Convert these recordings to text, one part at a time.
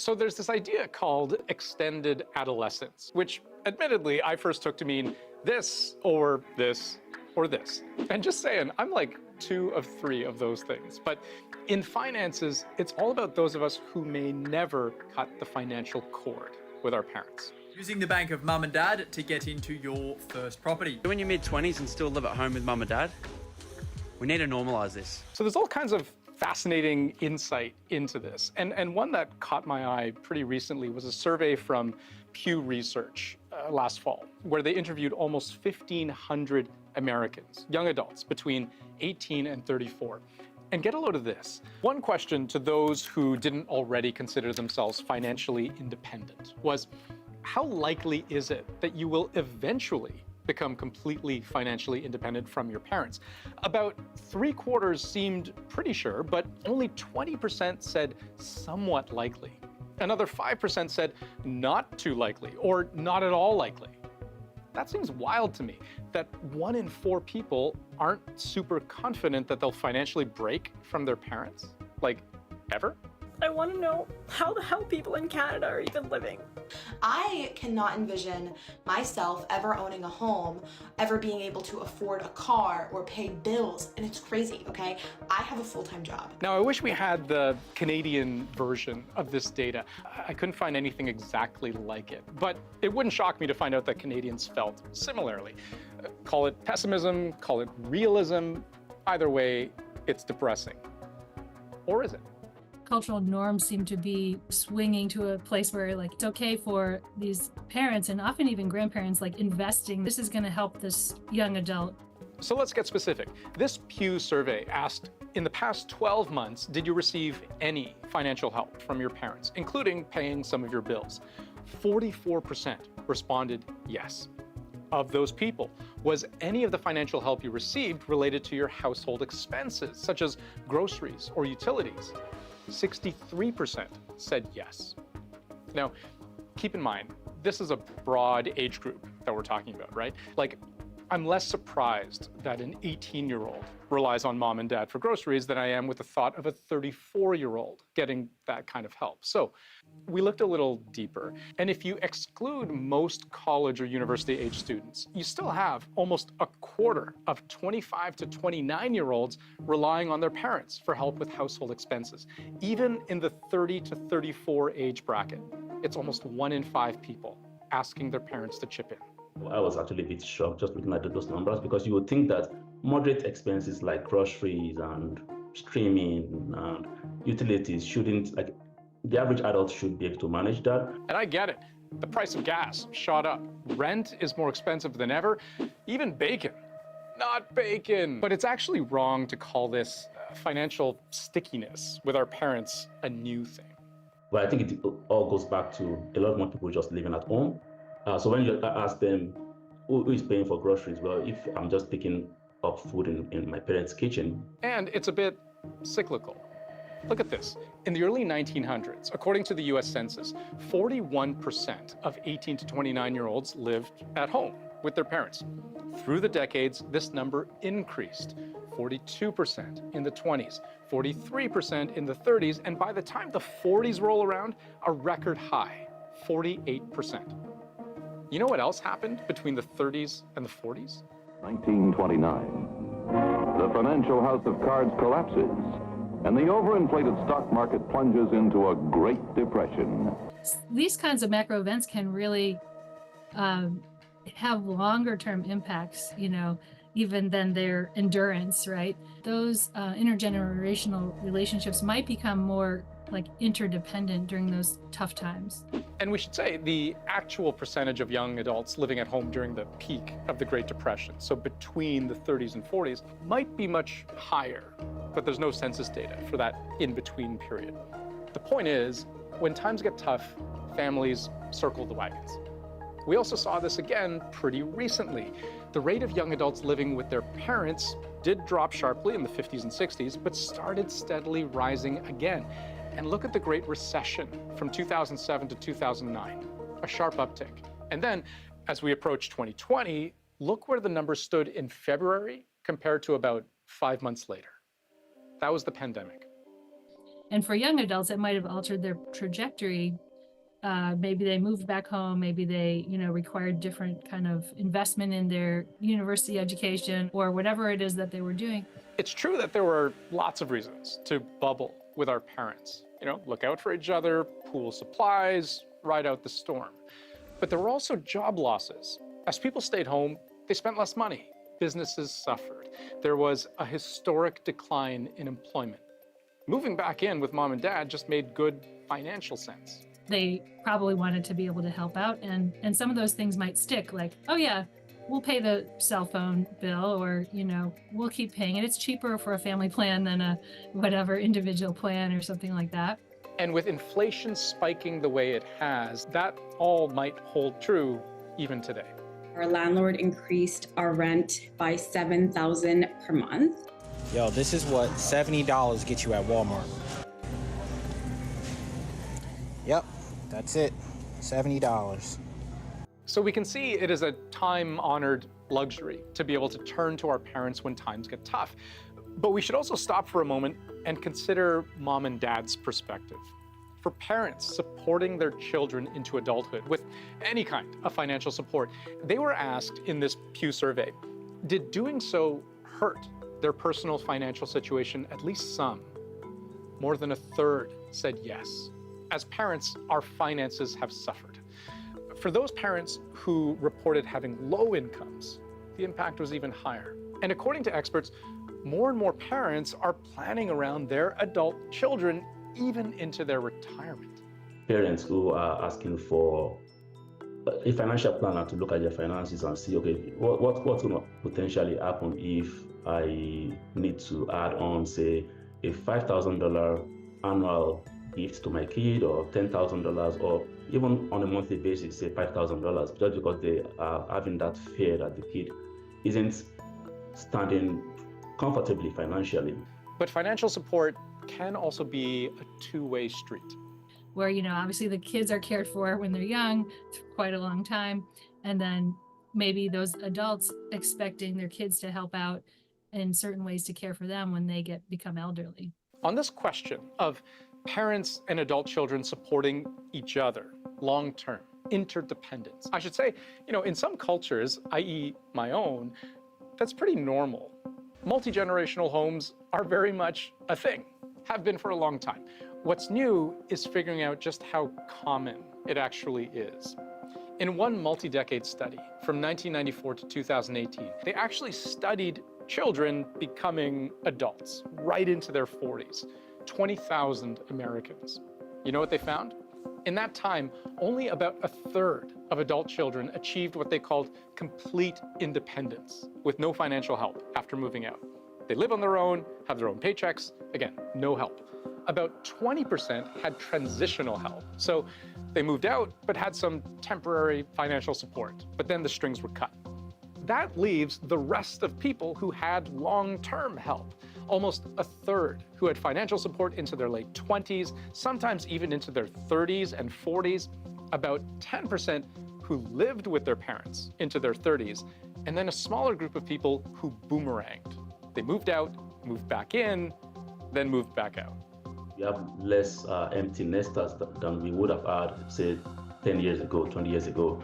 So there's this idea called extended adolescence, which admittedly I first took to mean this or this or this. And just saying, I'm like 2 of 3 of those things. But in finances, it's all about those of us who may never cut the financial cord with our parents. Using the bank of mum and dad to get into your first property. You're in your mid-20s and still live at home with mum and dad? We need to normalise this. So there's all kinds of fascinating insight into this. And one that caught my eye pretty recently was a survey from Pew Research last fall, where they interviewed almost 1,500 Americans, young adults between 18 and 34. And get a load of this. One question to those who didn't already consider themselves financially independent was, how likely is it that you will eventually become completely financially independent from your parents? About 3/4 seemed pretty sure, but only 20% said somewhat likely. Another 5% said not too likely or not at all likely. That seems wild to me, that 1 in 4 people aren't super confident that they'll financially break from their parents, like ever. I want to know how the hell people in Canada are even living. I cannot envision myself ever owning a home, ever being able to afford a car or pay bills, and it's crazy, okay? I have a full-time job. Now, I wish we had the Canadian version of this data. I couldn't find anything exactly like it, but it wouldn't shock me to find out that Canadians felt similarly. Call it pessimism, call it realism, either way, it's depressing. Or is it? Cultural norms seem to be swinging to a place where it's okay for these parents and often even grandparents investing. This is going to help this young adult. So let's get specific. This Pew survey asked, in the past 12 months, did you receive any financial help from your parents, including paying some of your bills? 44% responded yes. Of those people, was any of the financial help you received related to your household expenses, such as groceries or utilities? 63% said yes. Now, keep in mind, this is a broad age group that we're talking about, right? I'm less surprised that an 18-year-old relies on mom and dad for groceries than I am with the thought of a 34-year-old getting that kind of help. So we looked a little deeper, and if you exclude most college or university age students, you still have almost 1/4 of 25 to 29-year-olds relying on their parents for help with household expenses. Even in the 30 to 34 age bracket, it's almost 1 in 5 people asking their parents to chip in. I was actually a bit shocked just looking at those numbers, because you would think that moderate expenses like groceries and streaming and utilities shouldn't, the average adult should be able to manage that. And I get it. The price of gas shot up. Rent is more expensive than ever. Even bacon. Not bacon. But it's actually wrong to call this financial stickiness with our parents a new thing. Well, I think it all goes back to a lot more people just living at home. So when you ask them, who is paying for groceries? Well, if I'm just picking up food in my parents' kitchen. And it's a bit cyclical. Look at this. In the early 1900s, according to the US Census, 41% of 18 to 29-year-olds lived at home with their parents. Through the decades, this number increased. 42% in the 20s, 43% in the 30s, and by the time the 40s roll around, a record high, 48%. You know what else happened between the 30s and the 40s? 1929. The financial house of cards collapses, and the overinflated stock market plunges into a Great Depression. These kinds of macro events can really have longer term impacts, even than their endurance, right? Those intergenerational relationships might become more interdependent during those tough times. And we should say the actual percentage of young adults living at home during the peak of the Great Depression, so between the 30s and 40s, might be much higher, but there's no census data for that in-between period. The point is, when times get tough, families circle the wagons. We also saw this again pretty recently. The rate of young adults living with their parents did drop sharply in the 50s and 60s, but started steadily rising again. And look at the Great Recession from 2007 to 2009, a sharp uptick. And then, as we approach 2020, look where the number stood in February compared to about 5 months later. That was the pandemic. And for young adults, it might have altered their trajectory. Maybe they moved back home, maybe they, required different kind of investment in their university education or whatever it is that they were doing. It's true that there were lots of reasons to bubble with our parents. Look out for each other, pool supplies, ride out the storm. But there were also job losses. As people stayed home, they spent less money. Businesses suffered. There was a historic decline in employment. Moving back in with mom and dad just made good financial sense. They probably wanted to be able to help out, and some of those things might stick, like, oh yeah, we'll pay the cell phone bill, or we'll keep paying it. It's cheaper for a family plan than a whatever individual plan or something like that. And with inflation spiking the way it has, that all might hold true even today. Our landlord increased our rent by $7,000 per month. Yo, this is what $70 gets you at Walmart. Yep, that's it, $70. So we can see it is a time-honored luxury to be able to turn to our parents when times get tough. But we should also stop for a moment and consider mom and dad's perspective. For parents supporting their children into adulthood with any kind of financial support, they were asked in this Pew survey, did doing so hurt their personal financial situation at least some? More than a third said yes. As parents, our finances have suffered. For those parents who reported having low incomes, the impact was even higher. And according to experts, more and more parents are planning around their adult children even into their retirement. Parents who are asking for a financial planner to look at their finances and see, okay, what's going to potentially happen if I need to add on, say, a $5,000 annual gift to my kid, or $10,000, or even on a monthly basis, say $5,000, just because they are having that fear that the kid isn't standing comfortably financially. But financial support can also be a two-way street. Where, obviously the kids are cared for when they're young, for quite a long time. And then maybe those adults expecting their kids to help out in certain ways to care for them when they become elderly. On this question of parents and adult children supporting each other long-term, interdependence, I should say, in some cultures, i.e. my own, that's pretty normal. Multi-generational homes are very much a thing, have been for a long time. What's new is figuring out just how common it actually is. In one multi-decade study from 1994 to 2018, they actually studied children becoming adults right into their 40s, 20,000 Americans. You know what they found? In that time, only about a third of adult children achieved what they called complete independence with no financial help after moving out. They live on their own, have their own paychecks, again, no help. About 20% had transitional help. So they moved out, but had some temporary financial support, but then the strings were cut. That leaves the rest of people who had long-term help. Almost a third who had financial support into their late 20s, sometimes even into their 30s and 40s. About 10% who lived with their parents into their 30s, and then a smaller group of people who boomeranged. They moved out, moved back in, then moved back out. We have less empty nesters than we would have had, say, 10 years ago, 20 years ago.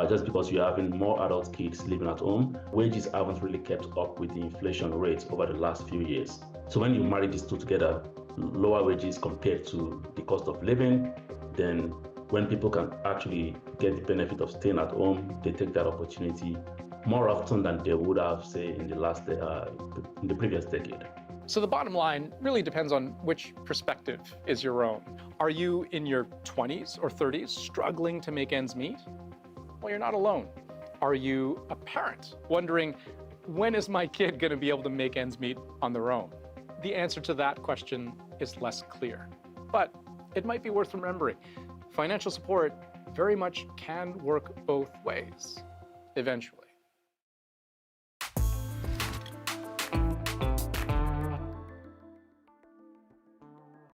Just because you're having more adult kids living at home, wages haven't really kept up with the inflation rates over the last few years. So when you marry these two together, lower wages compared to the cost of living, then when people can actually get the benefit of staying at home, they take that opportunity more often than they would have, say, in the previous decade. So the bottom line really depends on which perspective is your own. Are you in your 20s or 30s struggling to make ends meet? Well, you're not alone. Are you a parent wondering, when is my kid going to be able to make ends meet on their own? The answer to that question is less clear, but it might be worth remembering. Financial support very much can work both ways, eventually.